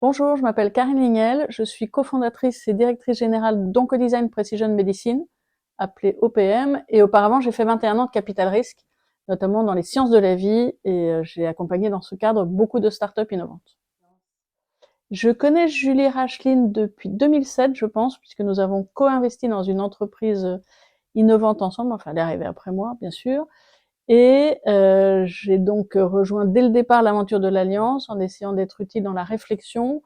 Bonjour, je m'appelle Karine Lignel, je suis cofondatrice et directrice générale d'Oncodesign Precision Medicine, appelée OPM, et auparavant j'ai fait 21 ans de capital risque, notamment dans les sciences de la vie, et j'ai accompagné dans ce cadre beaucoup de startups innovantes. Je connais Julie Racheline depuis 2007, je pense, puisque nous avons co-investi dans une entreprise innovante ensemble, enfin elle est arrivée après moi, bien sûr, et j'ai donc rejoint dès le départ l'aventure de l'Alliance en essayant d'être utile dans la réflexion.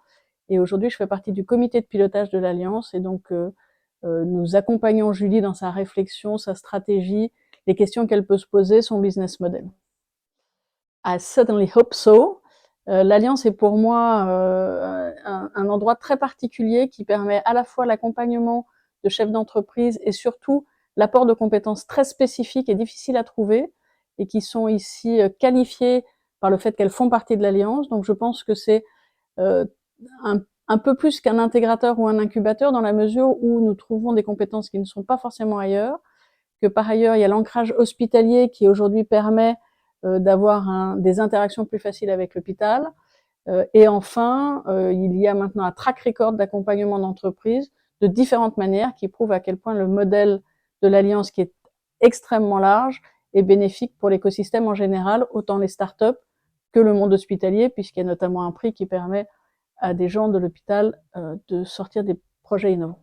Et aujourd'hui, je fais partie du comité de pilotage de l'Alliance et donc nous accompagnons Julie dans sa réflexion, sa stratégie, les questions qu'elle peut se poser, son business model. I certainly hope so. L'Alliance est pour moi un endroit très particulier qui permet à la fois l'accompagnement de chefs d'entreprise et surtout l'apport de compétences très spécifiques et difficiles à trouver et qui sont ici qualifiées par le fait qu'elles font partie de l'Alliance. Donc je pense que c'est euh, un peu plus qu'un intégrateur ou un incubateur dans la mesure où nous trouvons des compétences qui ne sont pas forcément ailleurs, que par ailleurs il y a l'ancrage hospitalier qui aujourd'hui permet d'avoir des interactions plus faciles avec l'hôpital. Et enfin, il y a maintenant un track record d'accompagnement d'entreprise de différentes manières qui prouve à quel point le modèle de l'Alliance, qui est extrêmement large, est bénéfique pour l'écosystème en général, autant les startups que le monde hospitalier, puisqu'il y a notamment un prix qui permet à des gens de l'hôpital de sortir des projets innovants.